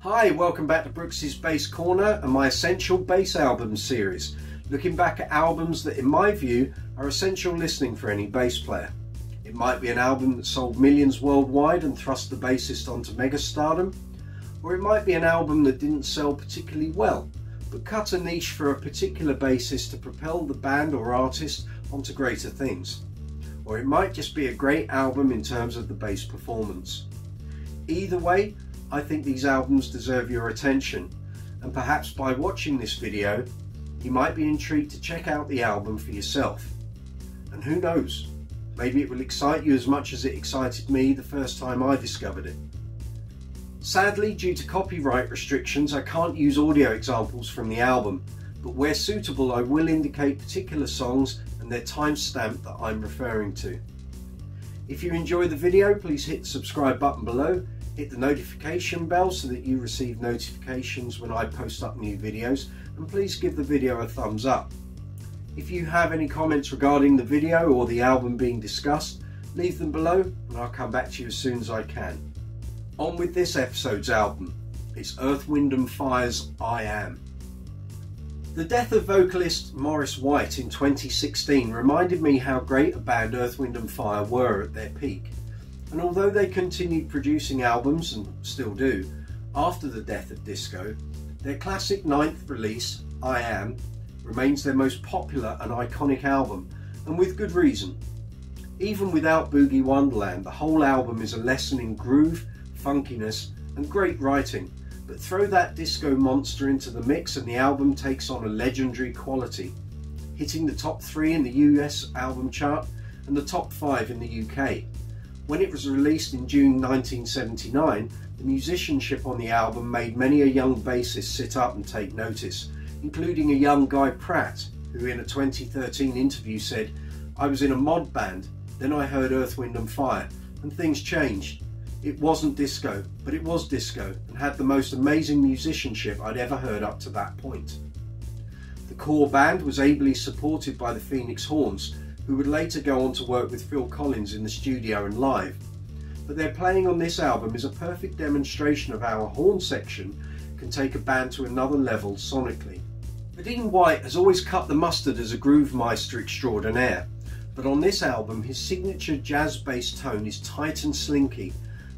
Hi, welcome back to Brooksy's Bass Corner and my Essential Bass Albums series, looking back at albums that in my view are essential listening for any bass player. It might be an album that sold millions worldwide and thrust the bassist onto megastardom, or it might be an album that didn't sell particularly well, but cut a niche for a particular bassist to propel the band or artist onto greater things. Or it might just be a great album in terms of the bass performance. Either way, I think these albums deserve your attention, and perhaps by watching this video you might be intrigued to check out the album for yourself. And who knows, maybe it will excite you as much as it excited me the first time I discovered it. Sadly, due to copyright restrictions, I can't use audio examples from the album, but where suitable I will indicate particular songs and their timestamp that I'm referring to. If you enjoy the video, please hit the subscribe button below. Hit the notification bell so that you receive notifications when I post up new videos, and please give the video a thumbs up. If you have any comments regarding the video or the album being discussed, leave them below and I'll come back to you as soon as I can. On with this episode's album. It's Earth, Wind & Fire's I Am. The death of vocalist Maurice White in 2016 reminded me how great a band Earth, Wind & Fire were at their peak. And although they continued producing albums, and still do, after the death of disco, their classic 9th release, I Am, remains their most popular and iconic album, and with good reason. Even without Boogie Wonderland, the whole album is a lesson in groove, funkiness and great writing, but throw that disco monster into the mix and the album takes on a legendary quality, hitting the top 3 in the US album chart and the top 5 in the UK. When it was released in June 1979, the musicianship on the album made many a young bassist sit up and take notice, including a young Guy Pratt, who in a 2013 interview said, "I was in a mod band, then I heard Earth, Wind & Fire, and things changed. It wasn't disco, but it was disco, and had the most amazing musicianship I'd ever heard up to that point." The core band was ably supported by the Phoenix Horns, who would later go on to work with Phil Collins in the studio and live. But their playing on this album is a perfect demonstration of how a horn section can take a band to another level sonically. Verdine White has always cut the mustard as a groove meister extraordinaire, but on this album his signature jazz bass tone is tight and slinky,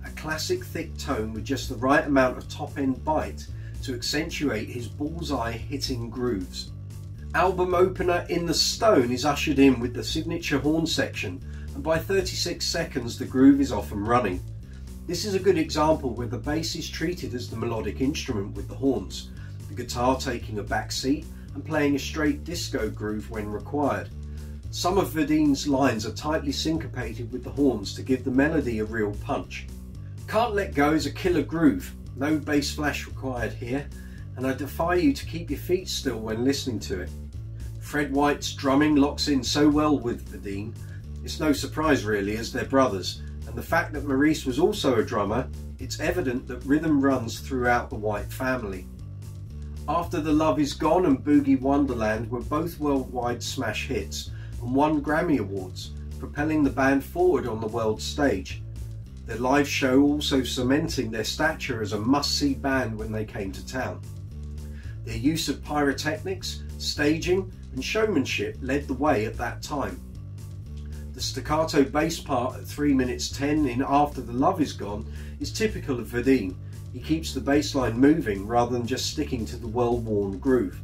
a classic thick tone with just the right amount of top end bite to accentuate his bullseye hitting grooves. Album opener In the Stone is ushered in with the signature horn section, and by 36 seconds the groove is off and running. This is a good example where the bass is treated as the melodic instrument with the horns, the guitar taking a back seat and playing a straight disco groove when required. Some of Verdine's lines are tightly syncopated with the horns to give the melody a real punch. Can't Let Go is a killer groove, no bass flash required here, and I defy you to keep your feet still when listening to it. Fred White's drumming locks in so well with Verdine. It's no surprise really, as they're brothers, and the fact that Maurice was also a drummer, it's evident that rhythm runs throughout the White family. After the Love Is Gone and Boogie Wonderland were both worldwide smash hits and won Grammy Awards, propelling the band forward on the world stage. Their live show also cementing their stature as a must-see band when they came to town. Their use of pyrotechnics, staging and showmanship led the way at that time. The staccato bass part at 3 minutes 10 in After the Love Is Gone is typical of Verdine. He keeps the bass line moving rather than just sticking to the well-worn groove.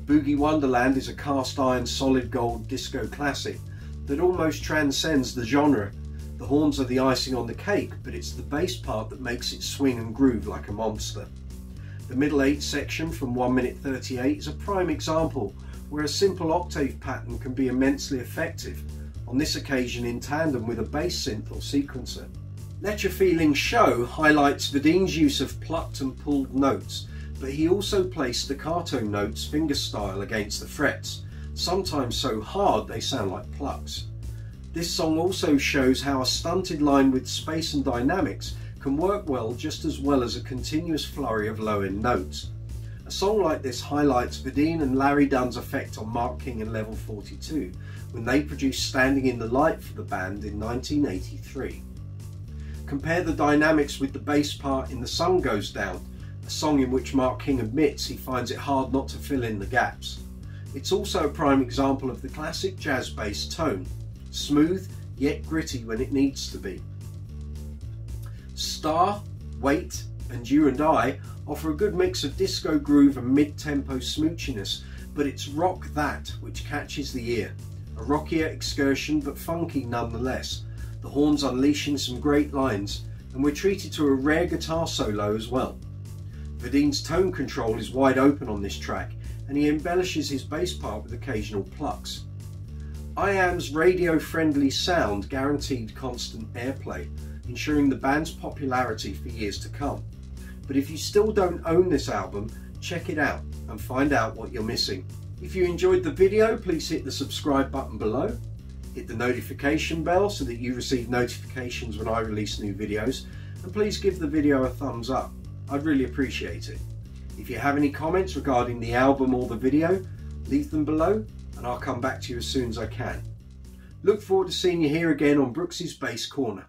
Boogie Wonderland is a cast iron solid gold disco classic that almost transcends the genre. The horns are the icing on the cake, but it's the bass part that makes it swing and groove like a monster. The middle 8 section from 1 minute 38 is a prime example where a simple octave pattern can be immensely effective, on this occasion in tandem with a bass synth or sequencer. Let Your Feelings Show highlights Verdine's use of plucked and pulled notes, but he also plays staccato notes fingerstyle against the frets, sometimes so hard they sound like plucks. This song also shows how a stunted line with space and dynamics can work well just as well as a continuous flurry of low-end notes. A song like this highlights Verdine and Larry Dunn's effect on Mark King and Level 42 when they produced Standing in the Light for the band in 1983. Compare the dynamics with the bass part in The Sun Goes Down, a song in which Mark King admits he finds it hard not to fill in the gaps. It's also a prime example of the classic jazz bass tone, smooth yet gritty when it needs to be. Star, Wait and You and I offer a good mix of disco groove and mid-tempo smoochiness, but it's Rock That which catches the ear. A rockier excursion but funky nonetheless, the horns unleashing some great lines, and we're treated to a rare guitar solo as well. Verdine's tone control is wide open on this track, and he embellishes his bass part with occasional plucks. I.AM's radio-friendly sound guaranteed constant airplay, ensuring the band's popularity for years to come. But if you still don't own this album, check it out and find out what you're missing. If you enjoyed the video, please hit the subscribe button below, hit the notification bell so that you receive notifications when I release new videos, and please give the video a thumbs up. I'd really appreciate it. If you have any comments regarding the album or the video, leave them below and I'll come back to you as soon as I can. Look forward to seeing you here again on Brooksy's Bass Corner.